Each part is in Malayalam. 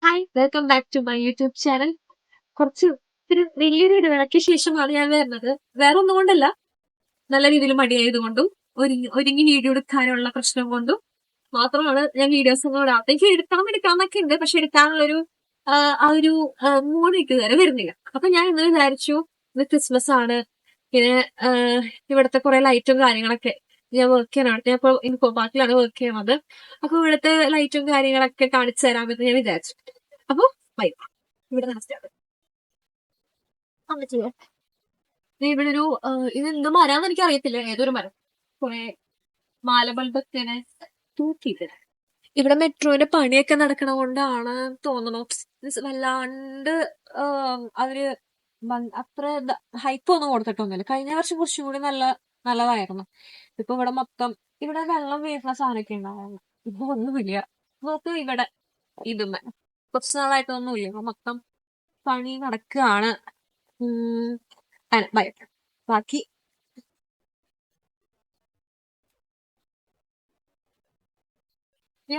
Hi welcome back to my YouTube channel. കുറച്ച് ഒരു വലിയൊരു ഇടവേളയ്ക്ക് ശേഷമാണ് ഞാൻ വരുന്നത്. വേറെ ഒന്നും കൊണ്ടല്ല, നല്ല രീതിയിൽ മടിയായതുകൊണ്ടും ഒരുങ്ങി വീഡിയോ എടുക്കാനുള്ള പ്രശ്നം കൊണ്ടും മാത്രമാണ് ഞാൻ വീഡിയോസ് ഒന്നും ഇടാത്ത. എനിക്ക് എടുക്കാന്നൊക്കെ ഉണ്ട്, പക്ഷെ എടുക്കാനുള്ളൊരു ആ ഒരു മൂഡ് ഇതുവരെ വരുന്നില്ല. അപ്പൊ ഞാൻ ഇന്ന് വിചാരിച്ചു, ഇത് ക്രിസ്മസ് ആണ്, പിന്നെ ഇവിടുത്തെ കുറെ ലൈറ്റും കാര്യങ്ങളൊക്കെ ഞാൻ വർക്ക് ചെയ്യാനാണ്. ഞാൻ ഇപ്പോൾ ഇൻഫോ പാർക്കിലാണ് വർക്ക് ചെയ്യുന്നത്. അപ്പൊ ഇവിടുത്തെ ലൈറ്റും കാര്യങ്ങളൊക്കെ കാണിച്ചു തരാമെന്ന് ഞാൻ വിചാരിച്ചു. അപ്പൊ വൈ ഇവിടെ സ്റ്റാർട്ട് ചെയ്യാം. ഇവിടെ ഒരു ഇത് എന്ത് മരാന്ന് എനിക്ക് അറിയത്തില്ല, ഏതൊരു മരം. കുറെ മാലബൾബൊക്കെ ഇങ്ങനെ തൂക്കിയിട്ട്. ഇവിടെ മെട്രോന്റെ പണിയൊക്കെ നടക്കണ കൊണ്ടാണ് തോന്നുന്നു വല്ലാണ്ട് അവര് അത്ര ഹൈപ്പ് ഒന്നും കൊടുത്തിട്ടൊന്നുമില്ല. കഴിഞ്ഞ വർഷം കുറച്ചും കൂടി നല്ലതായിരുന്നു. ഇപ്പൊ ഇവിടെ മൊത്തം ഇവിടെ വെള്ളം വീഴുന്ന സാധനമൊക്കെ ഉണ്ടായിരുന്നു. ഇപ്പൊ ഒന്നുമില്ല. നോക്ക് ഇവിടെ ഇതുമ്മേ കുറച്ച് നാളായിട്ടൊന്നുമില്ല. ഇപ്പൊ മൊത്തം പണി നടക്കുകയാണ്. ബൈ. ബാക്കി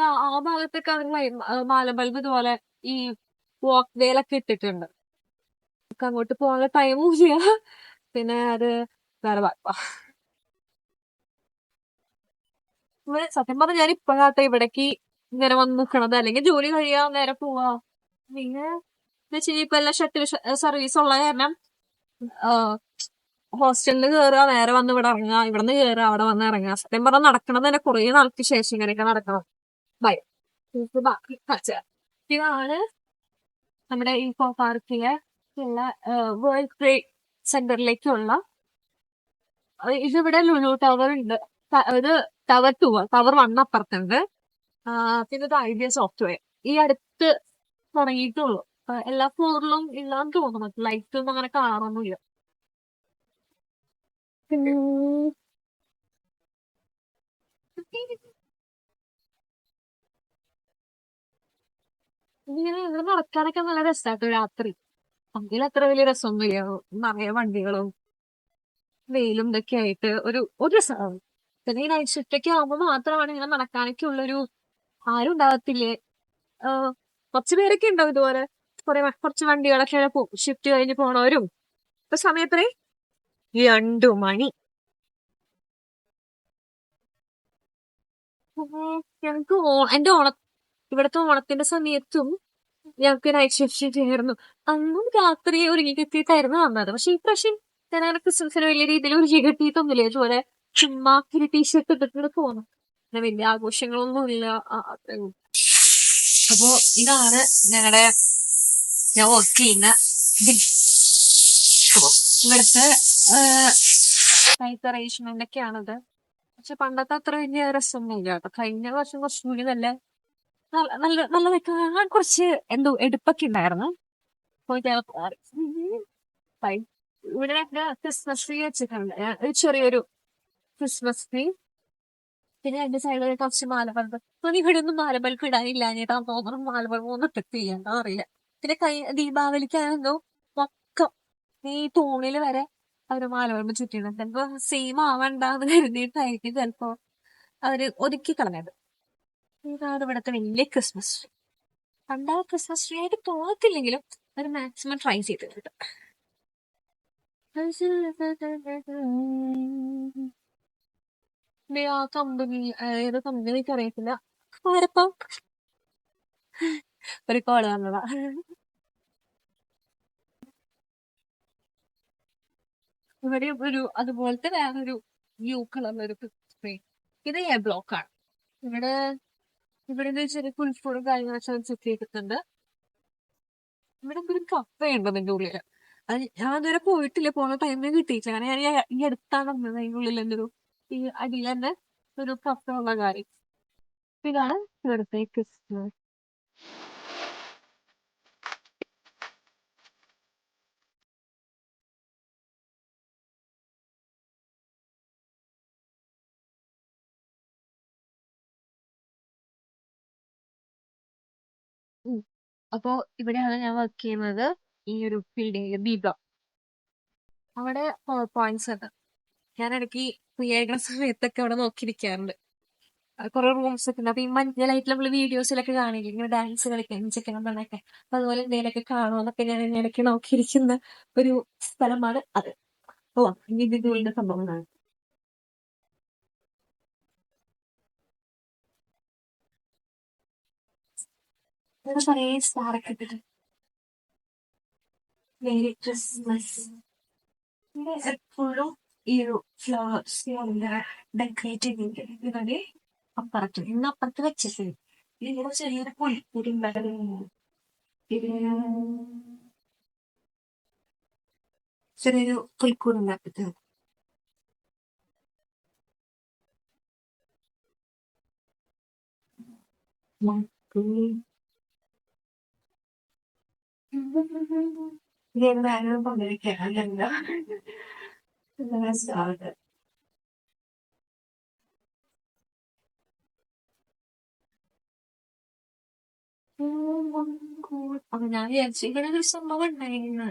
ആ ഭാഗത്തൊക്കെ അവർ മാലബൾബ് ഇതുപോലെ ഈ വാക്ക് വേലൊക്കെ ഇട്ടിട്ടുണ്ട്. നമുക്ക് അങ്ങോട്ട് പോകാനുള്ള ടൈമും ഇല്ല. പിന്നെ അത് വേറെ ഭാഗം. സത്യം പറഞ്ഞ ഞാൻ ഇപ്പോഴാട്ടെ ഇവിടേക്ക് ഇങ്ങനെ വന്ന് നിൽക്കണത്. അല്ലെങ്കിൽ ജോലി കഴിയാ നേരെ പോവാ. പിന്നെ എന്ന് വെച്ച് കഴിഞ്ഞാൽ ഇപ്പൊ എല്ലാം ഷട്ടിൽ സർവീസ് ഉള്ള കാരണം ഹോസ്റ്റലിൽ കയറുക, നേരെ വന്ന് ഇവിടെ ഇറങ്ങുക, ഇവിടെ നിന്ന് കയറുക, അവിടെ വന്ന് ഇറങ്ങുക. സത്യം പറഞ്ഞാൽ നടക്കണത് തന്നെ കുറെ നാൾക്ക് ശേഷം ഇങ്ങനെയൊക്കെ നടക്കണം. ബൈ. ബാക്കി ഇതാണ് നമ്മുടെ ഇൻഫോ പാർക്കിലെ ഉള്ള വേൾഡ് ട്രേഡ് സെന്ററിലേക്കുള്ള ഇതിവിടെ ലുലു ടവർ ഉണ്ട്. ഇത് ടവർ 2, ടവർ 1 അപ്പുറത്തുണ്ട്. പിന്നെ ഇത് ഐഡിയ സോഫ്റ്റ്വെയർ ഈ അടുത്ത് തുടങ്ങിയിട്ടുള്ളൂ. എല്ലാ ഫ്ലോറിലും ഇല്ലാന്ന് തോന്നുന്നു. ലൈറ്റ് ഒന്നും അങ്ങനെ കാണാറൊന്നുമില്ല. പിന്നെ ഇങ്ങനെ ഇവിടെ നടക്കാനൊക്കെ നല്ല രസമാട്ടോ രാത്രി. പകൽ അത്ര വലിയ രസമൊന്നുമില്ല. നിറയെ വണ്ടികളും വെയിലും ഇതൊക്കെ ആയിട്ട് ഒരു രസമാണ്. പിന്നെ ഈ നൈറ്റ് ഷിഫ്റ്റ് ഒക്കെ ആകുമ്പോൾ മാത്രമാണ് ഇങ്ങനെ നടക്കാനൊക്കെ ഉള്ളൊരു ആരും ഉണ്ടാകത്തില്ലേ. കുറച്ച് പേരൊക്കെ ഉണ്ടാവും ഇതുപോലെ. കുറച്ച് വണ്ടികളൊക്കെ പോകും, ഷിഫ്റ്റ് കഴിഞ്ഞ് പോണവരും. ഇപ്പൊ സമയം എത്രേ? 2 മണി. ഞങ്ങക്ക് എന്റെ ഇവിടുത്തെ ഓണത്തിന്റെ സമയത്തും ഞങ്ങക്ക് നൈറ്റ് ഷിഫ്റ്റ് ചെയ്യായിരുന്നു. അന്നും രാത്രി ഒരുങ്ങി കെട്ടിയിട്ടായിരുന്നു വന്നത്. പക്ഷെ ഇപ്രാവശ്യം ഞാൻ അങ്ങനെ ക്രിസ്മസിന് വലിയ രീതിയിൽ ഒരുങ്ങി കെട്ടിയിട്ടൊന്നുമില്ല. ഇതുപോലെ ചുമ്മാ ഒരു ടീഷർട്ട് ഇട്ടിട്ട് പോകുന്നു. പിന്നെ വലിയ ആഘോഷങ്ങളൊന്നും ഇല്ല. അത്രേ ഉള്ളൂ. അപ്പോ ഇതാണ് ഞങ്ങളുടെ ഞാൻ വർക്ക് ചെയ്യുന്ന ഇവിടുത്തെ നൈറ്റ് അറേഞ്ച്മെന്റ് ഒക്കെയാണത്. പക്ഷെ പണ്ടത്തെ അത്ര വലിയ രസമൊന്നുമില്ല കേട്ടോ. കഴിഞ്ഞ വർഷം കുറച്ചും കൂടി നല്ല നല്ല വെക്കാൻ കുറച്ച് എന്തോ എടുപ്പൊക്കെ ഉണ്ടായിരുന്നു. ഇവിടെ ക്രിസ്മസ് ട്രീ വെച്ചിട്ടുണ്ട്. ഒരു ചെറിയൊരു ക്രിസ്മസ് ട്രീ. പിന്നെ എന്റെ സൈഡിൽ കുറച്ച് മാലബൾബ്. ഇവിടെ ഒന്നും മാലബൾബ് ഇടാനില്ലാഞ്ഞിട്ടാന്ന് തോന്നുന്നു. മാലബൾബ് ഒന്നും ഇട്ടിട്ട് ചെയ്യണ്ടോ അറിയില്ല. പിന്നെ ദീപാവലിക്കാണെന്തോ മൊത്തം ഈ തൂണില് വരെ അവര് മാലബൾബ് ചുറ്റിയിടും. ചിലപ്പോ സെയിം ആവണ്ടെന്ന് കരുതിയിട്ടായിരിക്കും ചിലപ്പോ അവര് ഒതുക്കി കളഞ്ഞത്. ഇതാണ് ഇവിടുത്തെ വലിയ ക്രിസ്മസ് ട്രീ. കണ്ടാ ക്രിസ്മസ് ട്രീ ആയിട്ട് തോന്നത്തില്ലെങ്കിലും അവർ മാക്സിമം ട്രൈ ചെയ്തിട്ടുണ്ട്. ആ കമ്പനി ഏത് കമ്പനി എനിക്ക് അറിയത്തില്ല. ആരപ്പം ഒരു കോള് വന്നതാ. ഇവിടെ അതുപോലത്തെ വേറൊരു ബ്ലൂ കളറിലൊരു സ്പ്രേ. ഇത് എയർ ബ്ലോക്ക് ആണ്. ഇവിടെ ഇവിടെ ചെറിയ ഫുൾഫോളും കാര്യങ്ങളൊക്കെ സെറ്റ് ചെയ്തിട്ടുണ്ട്. ഇവിടെ ഒരു കപ്പയുണ്ട് അതിന്റെ ഉള്ളില്. അത് ഞാൻ അതുവരെ പോയിട്ടില്ല. പോകുന്ന ടൈമിൽ കിട്ടിയിട്ടില്ല. കാരണം ഞാൻ ഈ അടുത്താണ് വന്നത്. അതിന്റെ ഉള്ളിൽ എന്തൊരു ഈ അടിയിൽ തന്നെ ഒരു കപ്പ ഉള്ള കാര്യം. ഇതാണ് ഇവിടുത്തെ ക്രിസ്മസ്. അപ്പോ ഇവിടെയാണ് ഞാൻ വർക്ക് ചെയ്യുന്നത്. ഈ ഒരു ബിൽഡിംഗ് ബി ബ്ലോക്ക്. അവിടെ പവർ പോയിന്റ്സ് ഉണ്ട്. ഞാൻ ഇടയ്ക്ക് ഫ്രീ ആയിരിക്കുന്ന സമയത്തൊക്കെ അവിടെ നോക്കിയിരിക്കാറുണ്ട്. കുറെ റൂംസ് ഒക്കെ ഉണ്ട്. അപ്പൊ ഈ മഞ്ഞളായിട്ട് നമ്മള് വീഡിയോസിലൊക്കെ കാണില്ലേ ഇങ്ങനെ ഡാൻസ് കളിക്കാൻ ചെക്കണം എന്നൊക്കെ. അപ്പൊ അതുപോലെ എന്തെങ്കിലുമൊക്കെ കാണുമെന്നൊക്കെ ഞാൻ ഇടയ്ക്ക് നോക്കിയിരിക്കുന്ന ഒരു സ്ഥലമാണ് അത്. ഓ ഇനി ഇത് ഇതുപോലുള്ള സംഭവങ്ങളാണ്. ഇവിടെ കുറേ സ്റ്റാറൊക്കെ ഇട്ടിട്ട് മേരി ക്രിസ്മസ്. ഇവിടെ എപ്പോഴും ഈ ഒരു ഫ്ലവേഴ്സ് ഡെക്കറേറ്റ് ചെയ്തിട്ടുണ്ട്. അപ്പുറത്ത് ഇന്ന് അപ്പുറത്ത് വെച്ചത് ഇവിടെ ചെറിയൊരു പുൽക്കൂടി ഉണ്ടായിരുന്നു. പിന്നെ ചെറിയൊരു പുൽക്കൂടി ഉണ്ടാക്കിട്ട് ഇതെന്തായാലും പങ്കെടുക്കാൻ എന്താ സ്റ്റാർട്ട്. അപ്പൊ ഞാൻ വിചാരിച്ചു ഇവിടെ ഒരു സംഭവം ഉണ്ടായിരുന്നു.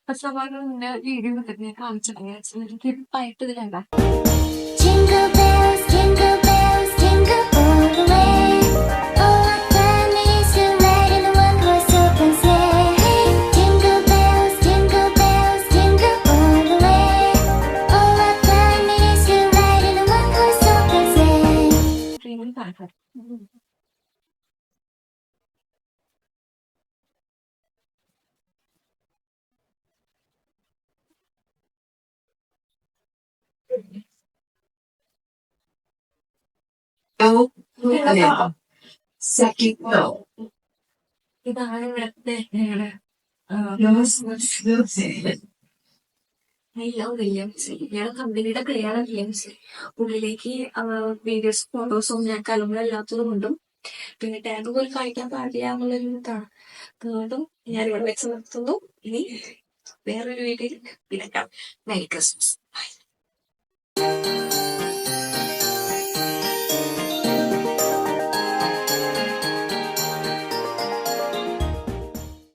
പക്ഷെ അവരുടെ വീഡിയോ തന്നെ കാണിച്ചിട്ടുണ്ടെങ്കിൽ ക്ലിപ്പായിട്ട് ഇതിലുണ്ടാ. Jingle bells, jingle bells, jingle all the way. All our families unite in one horse open sleigh. Jingle bells, jingle bells, jingle all the way. All our families unite in one horse open sleigh. ഇതാണ് ഇവിടുത്തെ ഞങ്ങളുടെ വില്യംസ്. ഞങ്ങളുടെ കമ്പനിയുടെ പേരാണ് വില്യംസ്. ഉള്ളിലേക്ക് വീഡിയോസ് ഫോട്ടോസും ഞാൻ കലങ്ങളല്ലാത്തത് കൊണ്ടും പിന്നെ ടാഗ് പോലും കാണിക്കാൻ പാടില്ല എന്നുള്ളൊരു ഇതാണ്. അതുകൊണ്ടും ഞാൻ ഇവിടെ വെച്ച് നിർത്തുന്നു. ഇനി വേറൊരു വീഡിയോയിൽ പിന്നെ കാണാം. Merry Christmas.